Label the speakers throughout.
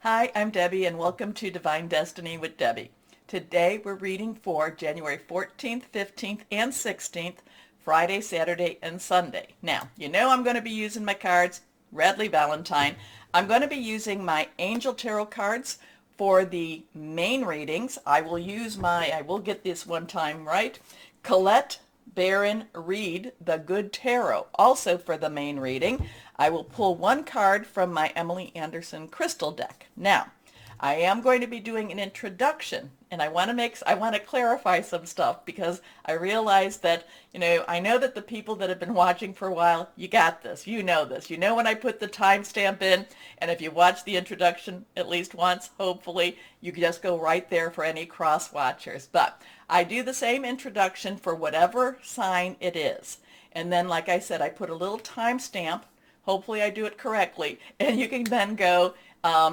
Speaker 1: Hi, I'm Debbie and welcome to Divine Destiny with Debbie. Today we're reading for January 14th, 15th, and 16th, Friday, Saturday, and Sunday. Now, you know I'm going to be using my cards, Radley Valentine. I'm going to be using my Angel Tarot cards for the main readings. I will get this one time right, Colette Baron Reed, the Good Tarot, also for the main reading. I will pull one card from my Emily Anderson crystal deck. Now, I am going to be doing an introduction, and I want to clarify some stuff because I realize that, I know that the people that have been watching for a while, you got this, you know this. You know when I put the timestamp in, and if you watch the introduction at least once, hopefully, you can just go right there for any cross watchers. But I do the same introduction for whatever sign it is. And then, like I said, I put a little timestamp. Hopefully I do it correctly. And you can then go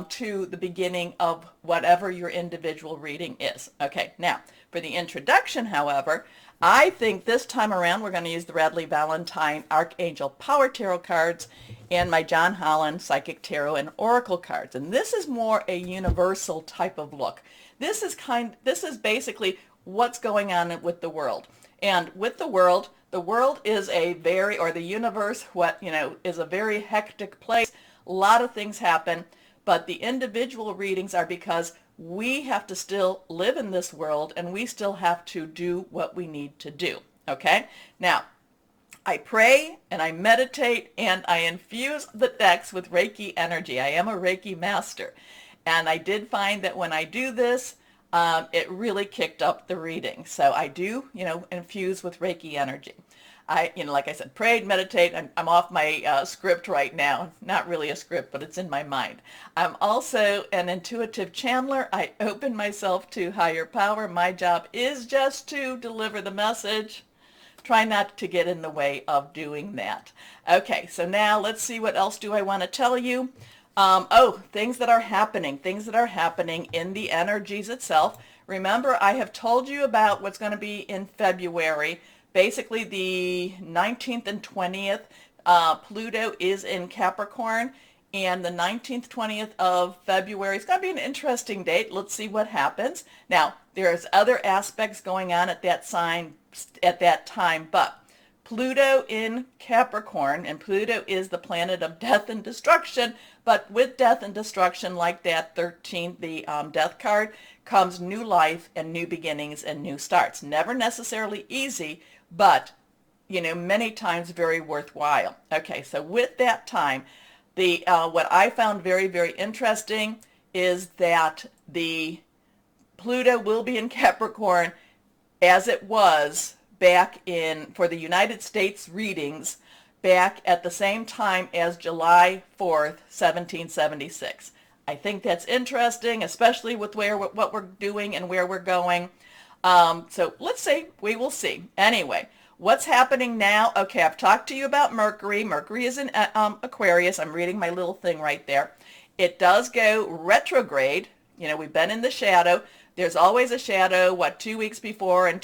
Speaker 1: to the beginning of whatever your individual reading is. Okay, now for the introduction, however, I think this time around we're going to use the Radley Valentine Archangel Power Tarot cards and my John Holland Psychic Tarot and Oracle cards. And this is more a universal type of look. This is basically what's going on with the world. And with the world is the universe, is a very hectic place. A lot of things happen, but the individual readings are because we have to still live in this world and we still have to do what we need to do. Okay? Now, I pray and I meditate and I infuse the decks with Reiki energy. I am a Reiki master. And I did find that when I do this, it really kicked up the reading. So I do, infuse with Reiki energy. Like I said, prayed, meditate. I'm off my script right now. Not really a script, but it's in my mind. I'm also an intuitive channeler. I open myself to higher power. My job is just to deliver the message. Try not to get in the way of doing that. Okay, so now let's see, what else do I want to tell you? Things that are happening in the energies itself. Remember, I have told you about what's going to be in February. Basically, the 19th and 20th, Pluto is in Capricorn, and the 19th, 20th of February is going to be an interesting date. Let's see what happens. Now, there's other aspects going on at that time, but Pluto in Capricorn, and Pluto is the planet of death and destruction, but with death and destruction, like that 13th, the death card, comes new life and new beginnings and new starts. Never necessarily easy, but, many times very worthwhile. Okay, so with that time, what I found very, very interesting is that the Pluto will be in Capricorn as it was back for the United States readings back at the same time as July 4th, 1776. I think that's interesting, especially with what we're doing and where we're going. So let's see. We will see. Anyway, what's happening now? Okay, I've talked to you about Mercury. Mercury is in Aquarius. I'm reading my little thing right there. It does go retrograde. We've been in the shadow. There's always a shadow, 2 weeks before, and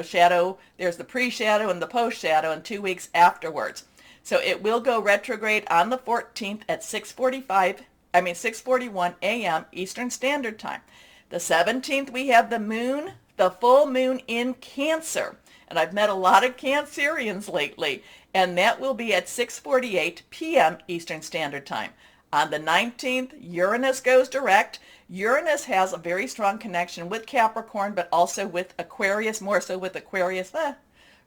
Speaker 1: shadow, there's the pre-shadow and the post-shadow, and 2 weeks afterwards. So it will go retrograde on the 14th at 6:41 a.m. Eastern Standard Time. The 17th, we have the full moon in Cancer. And I've met a lot of Cancerians lately, and that will be at 6:48 p.m. Eastern Standard Time. On the 19th, Uranus goes direct. Uranus has a very strong connection with Capricorn, but also with Aquarius, more so with Aquarius,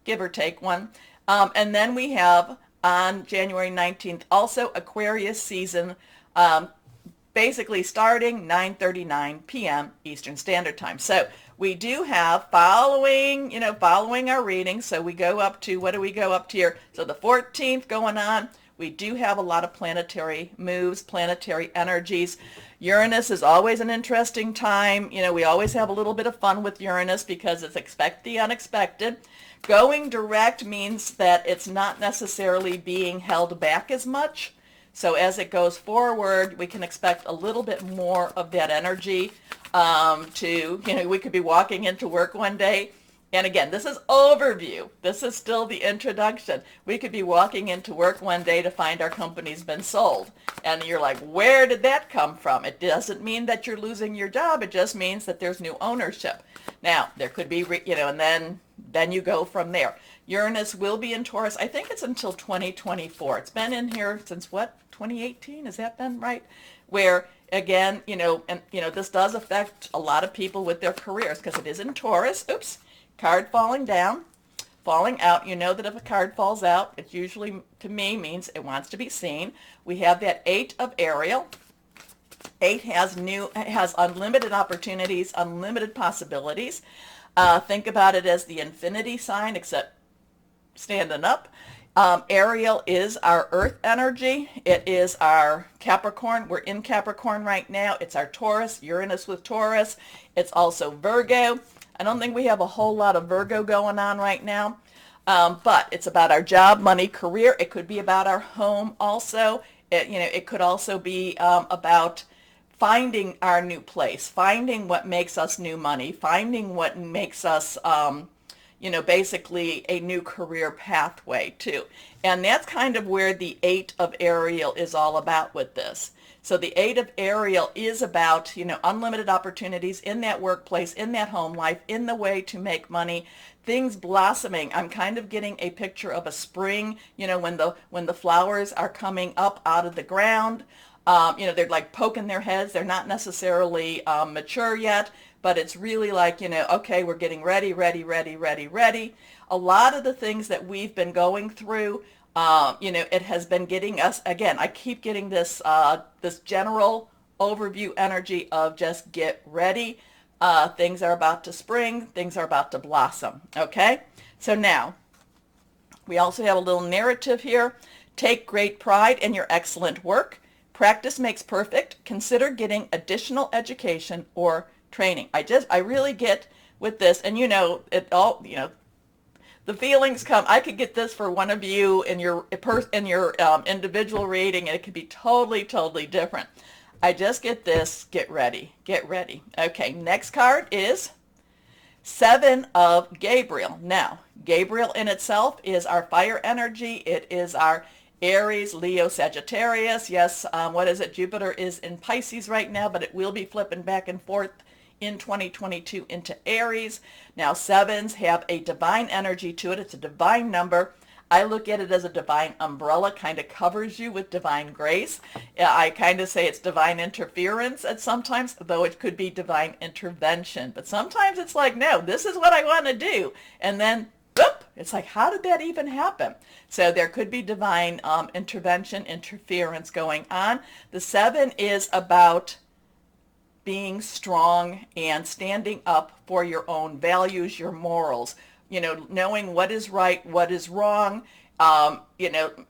Speaker 1: give or take one. And then we have on January 19th, also Aquarius season, basically starting 9:39 p.m. Eastern Standard Time. So we do have following our reading. So we go up to, what do we go up to here? So the 14th going on. We do have a lot of planetary moves, planetary energies. Uranus is always an interesting time. We always have a little bit of fun with Uranus because it's expect the unexpected. Going direct means that it's not necessarily being held back as much. So as it goes forward, we can expect a little bit more of that energy we could be walking into work one day And again, this is overview. This is still the introduction. We could be walking into work one day to find our company's been sold. And you're like, where did that come from? It doesn't mean that you're losing your job. It just means that there's new ownership. Now, there could be, and then you go from there. Uranus will be in Taurus. I think it's until 2024. It's been in here since what? 2018? Has that been right? Where again, this does affect a lot of people with their careers because it is in Taurus. Oops. Card falling down, falling out. You know that if a card falls out, it usually, to me, means it wants to be seen. We have that 8 of Ariel. 8 has unlimited opportunities, unlimited possibilities. Think about it as the infinity sign, except standing up. Ariel is our earth energy. It is our Capricorn. We're in Capricorn right now. It's our Taurus, Uranus with Taurus. It's also Virgo. I don't think we have a whole lot of Virgo going on right now, but it's about our job, money, career. It could be about our home also. It could also be about finding our new place, finding what makes us new money, finding what makes us, basically a new career pathway too. And that's kind of where the 8 of Ariel is all about with this. So the 8 of Ariel is about, unlimited opportunities in that workplace, in that home life, in the way to make money, things blossoming. I'm kind of getting a picture of a spring, when the flowers are coming up out of the ground. They're like poking their heads. They're not necessarily mature yet, but it's really like, okay, we're getting ready. A lot of the things that we've been going through, it has been getting us, again, I keep getting this general overview energy of just get ready. Things are about to spring. Things are about to blossom. Okay? So now, we also have a little narrative here. Take great pride in your excellent work. Practice makes perfect. Consider getting additional education or training. I really get with this, and the feelings come. I could get this for one of you in your individual reading, and it could be totally different. I just get this. Get ready. Okay, next card is 7 of Gabriel. Now, Gabriel in itself is our fire energy. It is our Aries, Leo, Sagittarius. Yes, what is it? Jupiter is in Pisces right now, but it will be flipping back and forth in 2022 into Aries. Now, 7s have a divine energy to it. It's a divine number. I look at it as a divine umbrella, kind of covers you with divine grace. I kind of say it's divine interference at sometimes, though it could be divine intervention. But sometimes it's like, no, this is what I want to do. And then, whoop, it's like, how did that even happen? So there could be divine intervention, interference going on. The 7 is about being strong and standing up for your own values, your morals, knowing what is right, what is wrong.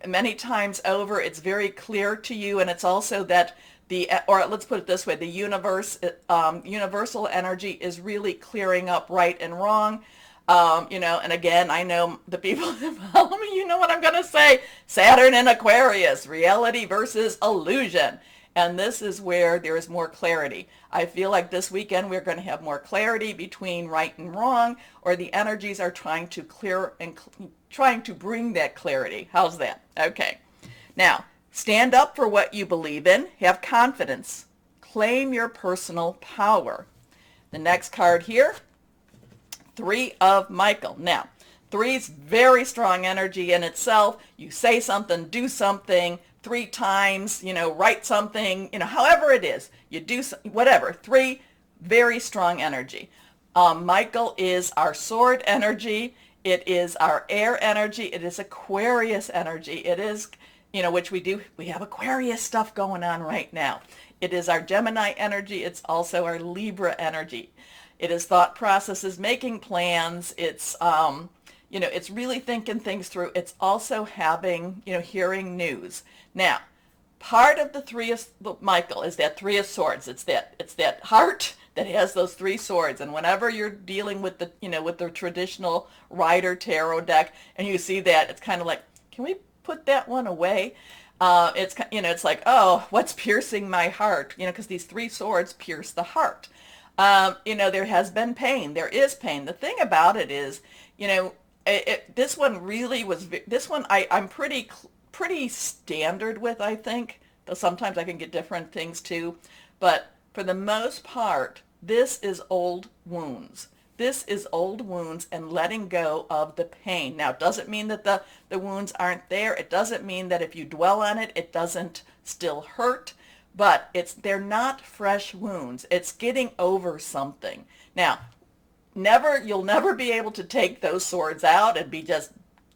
Speaker 1: Many times over, it's very clear to you, and it's also that or let's put it this way, the universal energy is really clearing up right and wrong. And again, I know the people that follow me, you know what I'm going to say. Saturn and Aquarius, reality versus illusion. And this is where there is more clarity. I feel like this weekend we're going to have more clarity between right and wrong, or the energies are trying to clear and trying to bring that clarity. How's that? Okay. Now, stand up for what you believe in. Have confidence. Claim your personal power. The next card here, 3 of Michael. Now, 3's very strong energy in itself. You say something, do something 3 times, write something, however it is, you do whatever. 3, very strong energy. Michael is our sword energy. It is our air energy. It is Aquarius energy. It is, which we have Aquarius stuff going on right now. It is our Gemini energy. It's also our Libra energy. It is thought processes, making plans. It's, it's really thinking things through. It's also having, hearing news. Now, part of the 3 of Michael is that 3 of Swords. It's that heart that has those 3 swords. And whenever you're dealing with the, with the traditional Rider Tarot deck, and you see that, it's kind of like, can we put that one away? It's like, oh, what's piercing my heart? Because these 3 swords pierce the heart. There has been pain. There is pain. The thing about it is, this one really was, this one I'm pretty standard with, I think. Though sometimes I can get different things too. But for the most part, this is old wounds. This is old wounds and letting go of the pain. Now, it doesn't mean that the wounds aren't there. It doesn't mean that if you dwell on it, it doesn't still hurt. But they're not fresh wounds. It's getting over something. Now, you'll never be able to take those swords out and be just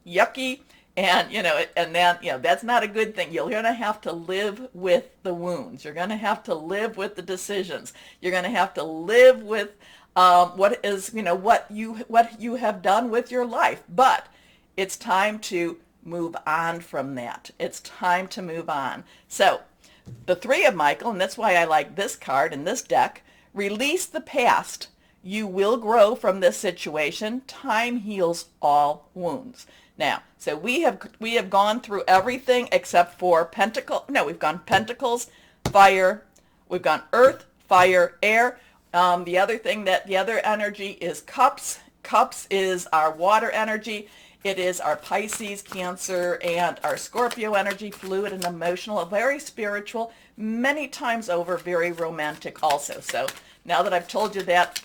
Speaker 1: yucky. And, and then, that's not a good thing. You're going to have to live with the wounds. You're going to have to live with the decisions. You're going to have to live with what you have done with your life. But it's time to move on from that. It's time to move on. So the Three of Michael, and that's why I like this card in this deck, release the past. You will grow from this situation. Time heals all wounds. Now, so we have gone through everything except for we've gone Pentacles, fire, we've gone Earth, fire, air. The other energy is Cups. Cups is our water energy. It is our Pisces, Cancer, and our Scorpio energy, fluid and emotional, very spiritual, many times over, very romantic also. So now that I've told you that,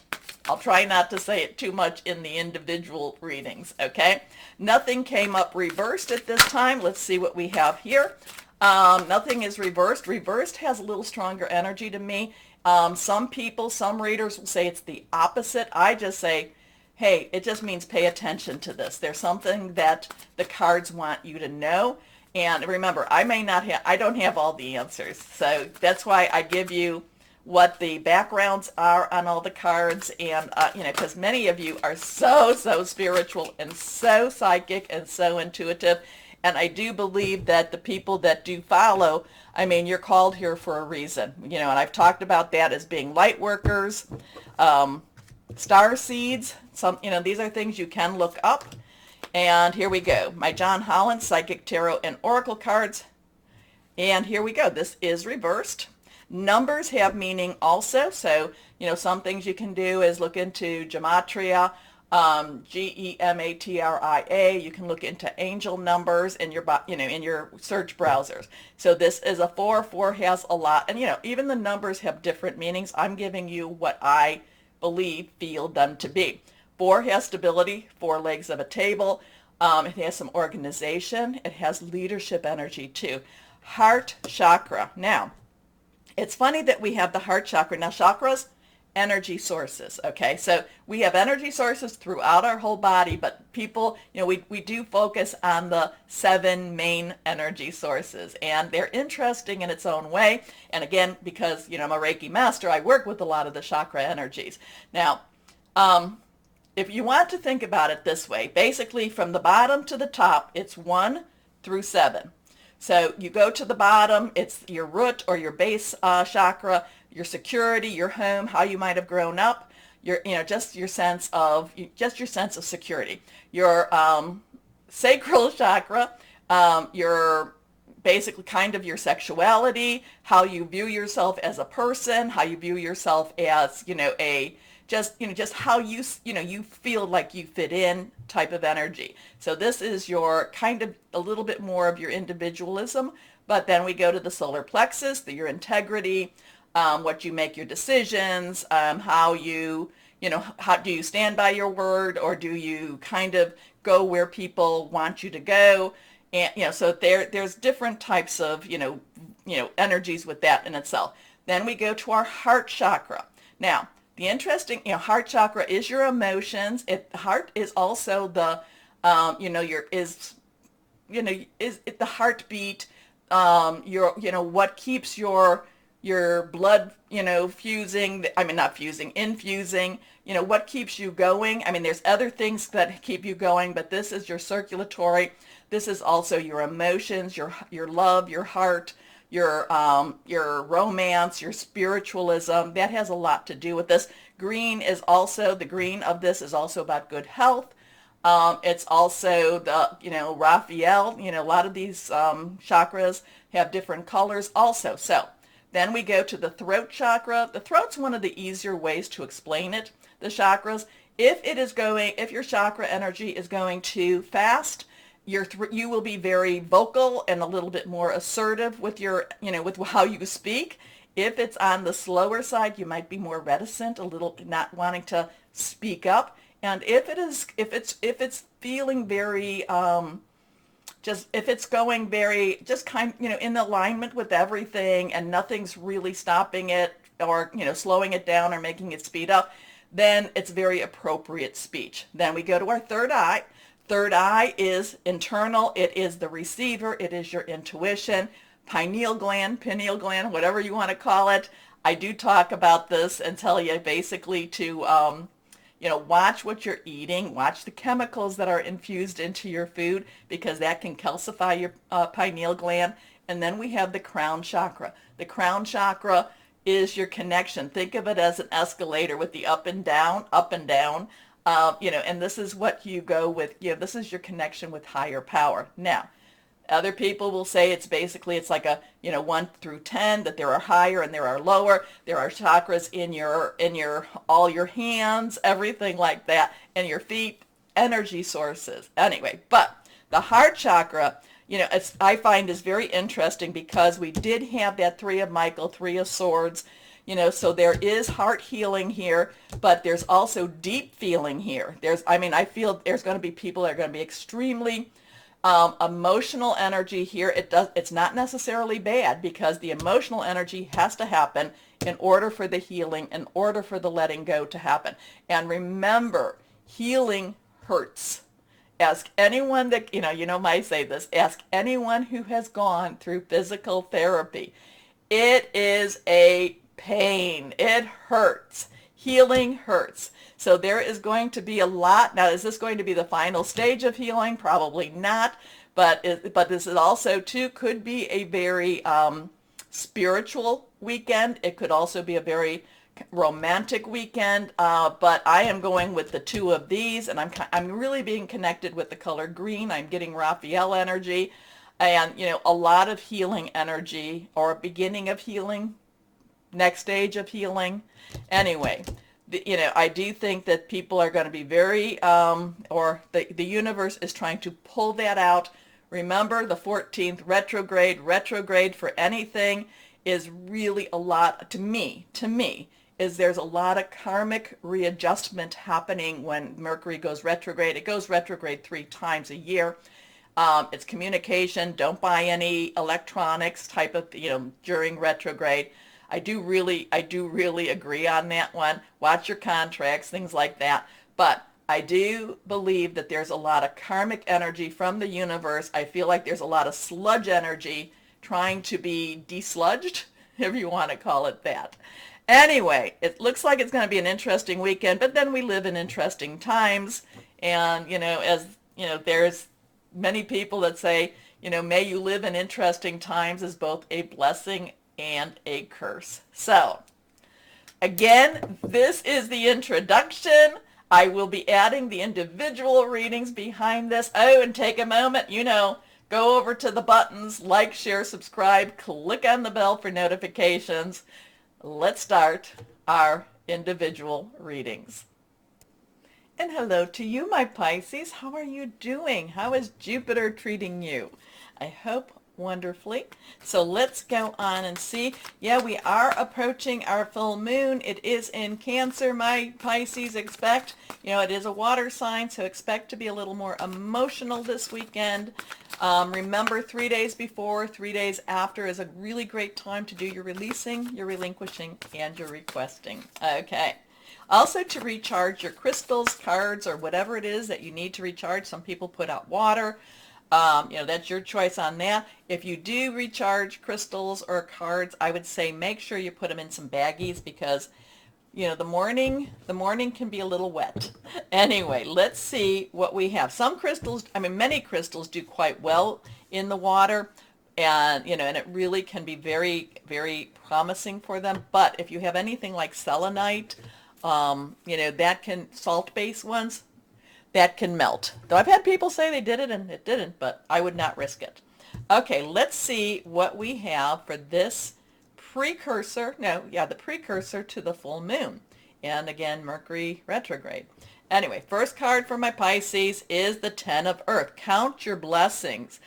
Speaker 1: I'll try not to say it too much in the individual readings, okay? Nothing came up reversed at this time. Let's see what we have here. Nothing is reversed. Reversed has a little stronger energy to me. Some readers will say it's the opposite. I just say, hey, it just means pay attention to this. There's something that the cards want you to know. And remember, I don't have all the answers. So that's why I give you what the backgrounds are on all the cards, and because many of you are so spiritual and so psychic and so intuitive, and I do believe that the people that do follow, you're called here for a reason, and I've talked about that as being light workers, star seeds. These are things you can look up. And here we go, my John Holland Psychic Tarot and Oracle cards, and here we go. This is reversed. Numbers have meaning also, so some things you can do is look into gematria, Gematria. You can look into angel numbers in your in your search browsers. So this is a 4. 4 has a lot, and even the numbers have different meanings. I'm giving you what I feel them to be. 4 has stability, 4 legs of a table. It has some organization. It has leadership energy too. Heart chakra. Now, it's funny that we have the heart chakra. Now, chakras, energy sources, okay? So we have energy sources throughout our whole body, but people, we do focus on the 7 main energy sources, and they're interesting in its own way. And again, because, I'm a Reiki master, I work with a lot of the chakra energies. Now, if you want to think about it this way, basically from the bottom to the top, it's 1 through 7. So you go to the bottom, it's your root or your base chakra, your security, your home, how you might have grown up, just your sense of security. Your sacral chakra, your basically kind of your sexuality, how you view yourself as a person, how you view yourself as, just how you feel like you fit in type of energy. So this is your kind of a little bit more of your individualism, but then we go to the solar plexus, your integrity, what you make your decisions, how do you stand by your word, or do you kind of go where people want you to go? And, so there's different types of, energies with that in itself. Then we go to our heart chakra. Now, the interesting, heart chakra is your emotions. Heart is also the, is it the heartbeat, what keeps your blood, infusing, what keeps you going. There's other things that keep you going, but this is your circulatory. This is also your emotions, your love, your heart, your romance, your spiritualism. That has a lot to do with this. The green of this is also about good health. It's also the, Raphael, a lot of these chakras have different colors also. So Then we go to the throat chakra. The throat's one of the easier ways to explain it, the chakras. If your chakra energy is going too fast, you will be very vocal and a little bit more assertive with with how you speak. If it's on the slower side, you might be more reticent, a little not wanting to speak up. And if it's feeling very if it's going very in alignment with everything and nothing's really stopping it or slowing it down or making it speed up, then it's very appropriate speech. Then we go to our third eye. Third eye is internal. It is the receiver. It is your intuition. Pineal gland, whatever you want to call it. I do talk about this and tell you basically to watch what you're eating, watch the chemicals that are infused into your food, because that can calcify your pineal gland. And then we have the crown chakra. The crown chakra is your connection. Think of it as an escalator with the up and down, and this is what you go with. This is your connection with higher power. Now, other people will say it's like a 1 through 10, that there are higher and there are lower. There are chakras in all your hands, everything like that, and your feet, energy sources. Anyway, but the heart chakra, I find is very interesting because we did have that Three of Michael, Three of Swords, so there is heart healing here, but there's also deep feeling here. I feel there's going to be people that are going to be extremely emotional energy here. It's not necessarily bad, because the emotional energy has to happen in order for the healing, in order for the letting go to happen. And remember, healing hurts. Ask anyone that, might say this, ask anyone who has gone through physical therapy. It is a pain. It hurts. Healing hurts. So there is going to be a lot. Now, is this going to be the final stage of healing? Probably not. But this is also, too, could be a very spiritual weekend. It could also be a very romantic weekend. But I am going with the two of these, and I'm really being connected with the color green. I'm getting Raphael energy, and a lot of healing energy, or beginning of healing, next stage of healing. Anyway, I do think that people are going to be very, or the universe is trying to pull that out. Remember, the 14th retrograde for anything is really a lot, to me, is there's a lot of karmic readjustment happening when Mercury goes retrograde. It goes retrograde 3 times a year. It's communication. Don't buy any electronics type of, during retrograde. I do really agree on that one. Watch your contracts, things like that. But I do believe that there's a lot of karmic energy from the universe. I feel like there's a lot of sludge energy trying to be desludged, if you want to call it that. Anyway, it looks like it's going to be an interesting weekend, but then we live in interesting times. And, there's many people that say, may you live in interesting times is both a blessing and a curse. So, again, this is the introduction. I will be adding the individual readings behind this. Oh, and take a moment, go over to the buttons, like, share, subscribe, click on the bell for notifications. Let's start our individual readings. And hello to you, my Pisces. How are you doing? How is Jupiter treating you? I hope wonderfully. So let's go on and see. Yeah, we are approaching our full moon. It is in Cancer, my Pisces. Expect, it is a water sign, so expect to be a little more emotional this weekend. Remember, 3 days before, 3 days after is a really great time to do your releasing, your relinquishing, and your requesting. Okay. Also, to recharge your crystals, cards, or whatever it is that you need to recharge. Some people put out water. That's your choice on that. If you do recharge crystals or cards, I would say make sure you put them in some baggies, because, the morning can be a little wet. Anyway, let's see what we have. Many crystals do quite well in the water, and, and it really can be very, very promising for them. But if you have anything like selenite, salt-based ones, that can melt. Though I've had people say they did it and it didn't, but I would not risk it. Okay, let's see what we have for this precursor, the precursor to the full moon. And again, Mercury retrograde. Anyway, first card for my Pisces is the Ten of Earth. Count your blessings.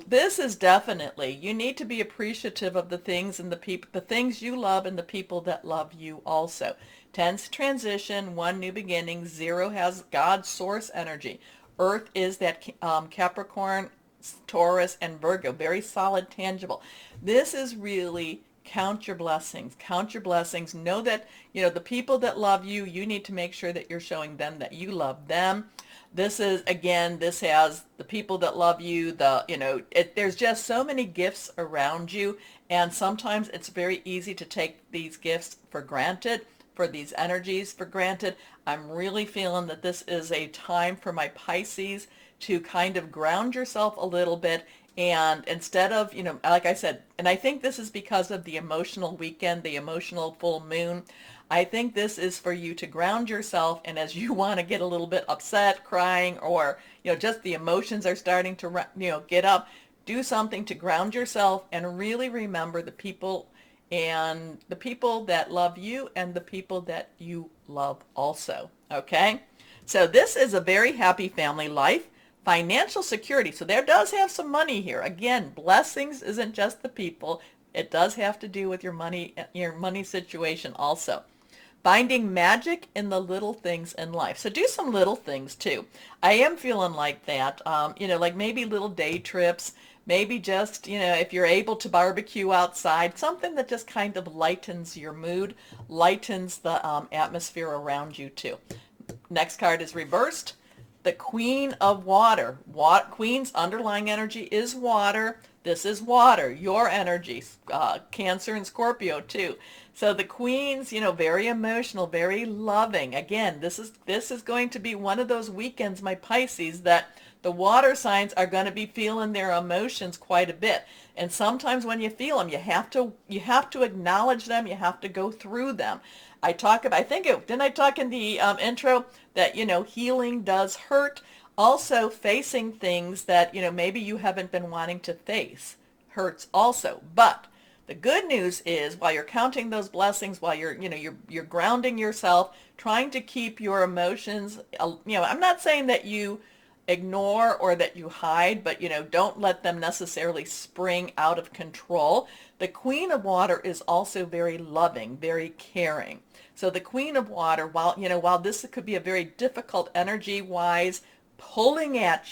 Speaker 1: This is definitely, you need to be appreciative of the things and the people, the things you love and the people that love you also. 10's transition, 1 new beginning, 0 has God's source energy. Earth is that Capricorn, Taurus, and Virgo, very solid, tangible. This is really count your blessings. Count your blessings. Know that, the people that love you, you need to make sure that you're showing them that you love them. This is, again, this has the people that love you, there's just so many gifts around you, and sometimes it's very easy to take these gifts for granted, for these energies for granted. I'm really feeling that this is a time for my Pisces to kind of ground yourself a little bit, and instead of, like I said, and I think this is because of the emotional weekend, the emotional full moon, I think this is for you to ground yourself, and as you want to get a little bit upset, crying, or, just the emotions are starting to, get up, do something to ground yourself and really remember the people that love you and the people that you love also, okay? So this is a very happy family life. Financial security. So there does have some money here. Again, blessings isn't just the people. It does have to do with your money situation also. Finding magic in the little things in life. So do some little things too. I am feeling like that. Like maybe little day trips. Maybe just, if you're able to barbecue outside, something that just kind of lightens your mood, lightens the atmosphere around you too. Next card is reversed. The Queen of Water. Queen's underlying energy is water. This is water, your energy, Cancer and Scorpio too. So the Queen's, very emotional, very loving. Again, this is going to be one of those weekends, my Pisces, that the water signs are going to be feeling their emotions quite a bit. And sometimes when you feel them, you have to acknowledge them. You have to go through them. Didn't I talk in the intro that, healing does hurt. Also, facing things that, maybe you haven't been wanting to face hurts also. But the good news is, while you're counting those blessings, while you're grounding yourself, trying to keep your emotions, I'm not saying that you ignore or that you hide, but don't let them necessarily spring out of control. The Queen of Water is also very loving, very caring. So the Queen of Water, while this could be a very difficult energy-wise, pulling at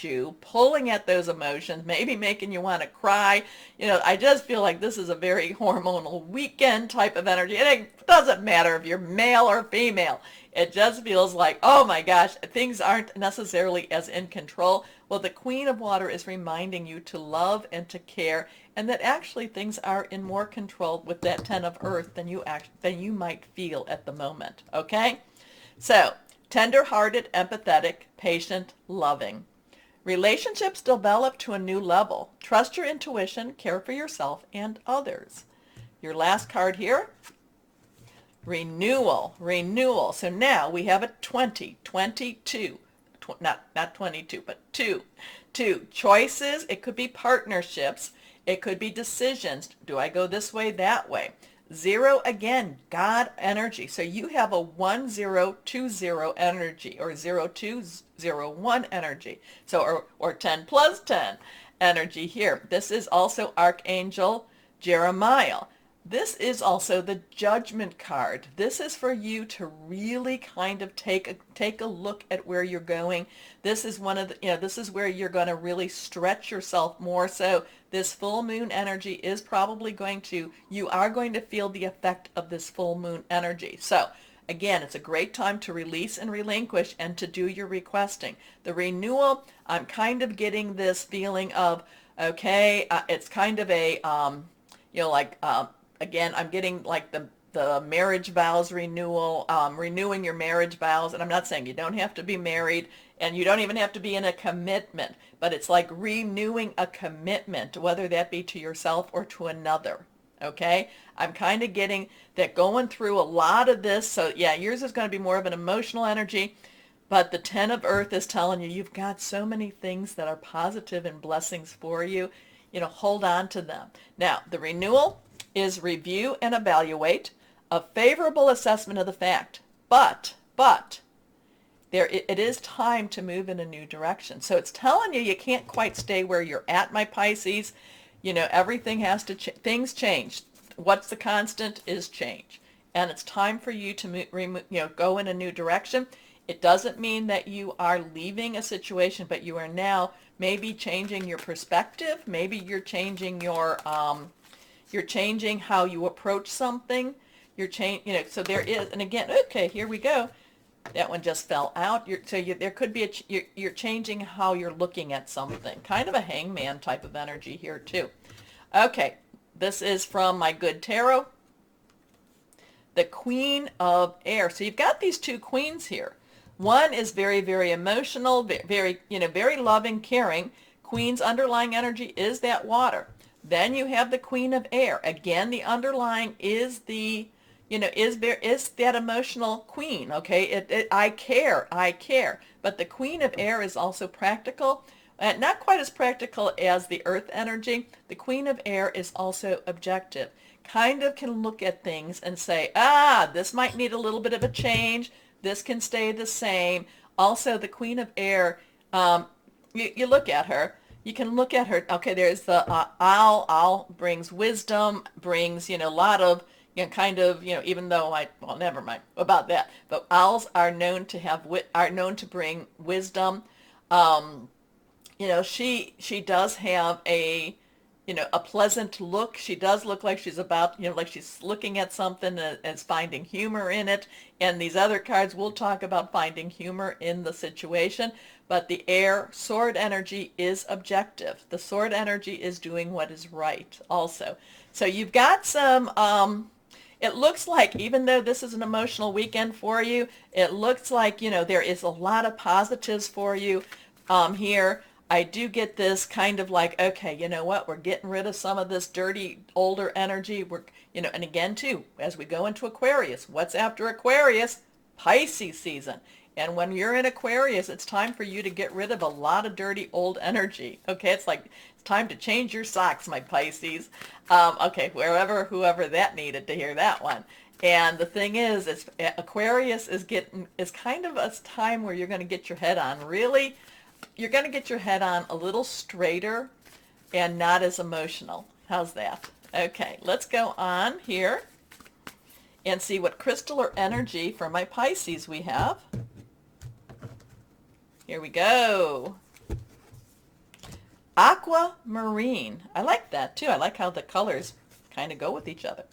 Speaker 1: those emotions, maybe making you want to cry. I just feel like this is a very hormonal weekend type of energy. It doesn't matter if you're male or female. It just feels like, oh my gosh, things aren't necessarily as in control. Well, the Queen of Water is reminding you to love and to care, and that actually things are in more control with that Ten of Earth than you might feel at the moment, okay? So, tender-hearted, empathetic, patient, loving. Relationships develop to a new level. Trust your intuition, care for yourself and others. Your last card here, renewal. So now we have a 22, not 22, but two choices. It could be partnerships. It could be decisions. Do I go this way, that way? 0, again, God energy. So you have a 1020 energy, or 0201 energy. So, or 10 plus 10 energy here. This is also Archangel Jeremiah. This is also the Judgment card. This is for you to really kind of take a look at where you're going. This is this is where you're going to really stretch yourself more. So this full moon energy is probably you are going to feel the effect of this full moon energy. So again, it's a great time to release and relinquish and to do your requesting. The renewal, I'm kind of getting this feeling of, okay, it's kind of a, again, I'm getting like the marriage vows renewal, renewing your marriage vows. And I'm not saying you don't have to be married and you don't even have to be in a commitment, but it's like renewing a commitment, whether that be to yourself or to another. Okay? I'm kind of getting that going through a lot of this. So yeah, yours is going to be more of an emotional energy, but the 10 of Earth is telling you you've got so many things that are positive and blessings for you. Hold on to them. Now, the renewal, is review and evaluate, a favorable assessment of the fact. But, it is time to move in a new direction. So it's telling you you can't quite stay where you're at, my Pisces. You know, everything has to things change. What's the constant is change. And it's time for you to go in a new direction. It doesn't mean that you are leaving a situation, but you are now maybe changing your perspective. Maybe you're changing you're changing how you approach something. So there is, and again, okay, here we go. That one just fell out. There could be you're changing how you're looking at something. Kind of a hangman type of energy here too. Okay, this is from my good tarot. The Queen of Air. So you've got these two queens here. One is very, very emotional, very, very loving, caring. Queen's underlying energy is that water. Then you have the Queen of Air. Again, the underlying is the is that emotional queen, okay? I care. But the Queen of Air is also practical. Not quite as practical as the earth energy. The Queen of Air is also objective. Kind of can look at things and say, this might need a little bit of a change. This can stay the same. Also, the Queen of Air, you look at her. You can look at her. Okay, there's the owl. Owl brings wisdom, brings, a lot of, even though never mind about that. But owls are known to bring wisdom. She does have a pleasant look. She does look like she's about, like she's looking at something as finding humor in it. And these other cards will talk about finding humor in the situation. But the air sword energy is objective. The sword energy is doing what is right also. So you've got some, it looks like, even though this is an emotional weekend for you, it looks like, there is a lot of positives for you here. I do get this kind of like, okay, you know what? We're getting rid of some of this dirty, older energy. And again, too, as we go into Aquarius, what's after Aquarius? Pisces season. And when you're in Aquarius, it's time for you to get rid of a lot of dirty, old energy. Okay, it's time to change your socks, my Pisces. Okay, whoever that needed to hear that one. And the thing is Aquarius is kind of a time where you're going to get your head on. Really, you're going to get your head on a little straighter and not as emotional. How's that? Okay, let's go on here and see what crystal or energy for my Pisces we have. Here we go. Aquamarine. I like that too. I like how the colors kind of go with each other.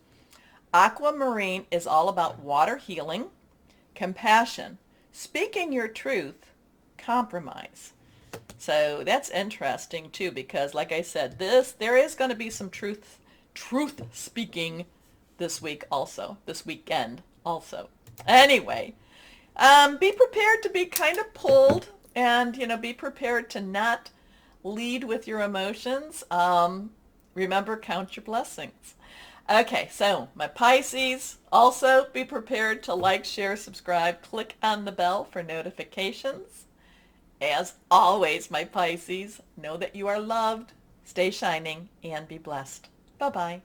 Speaker 1: Aquamarine is all about water healing, compassion, speaking your truth, compromise. So that's interesting too, because like I said, there is going to be some truth speaking this weekend also. Anyway, be prepared to be kind of pulled, and be prepared to not lead with your emotions. Remember, count your blessings. Okay, so my Pisces, also be prepared to like, share, subscribe, click on the bell for notifications. As always, my Pisces, know that you are loved, stay shining, and be blessed. Bye-bye.